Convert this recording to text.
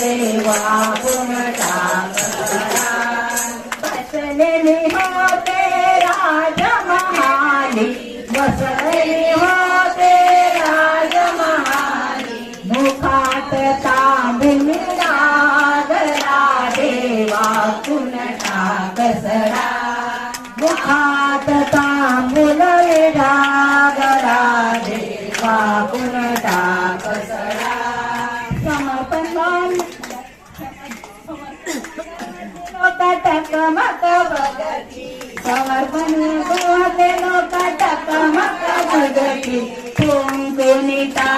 देवा कुमटा कसरा बसलेली होते राजमहाली बसलेली होते राजमहाली मुखात तांबूल लागला देवा कुमटा कसरा मुखात तांबूल लागला देवा कुमटा कसरा समर्पण टकमक भगती समर्पण लोक टकमक भगती कुंकुनिता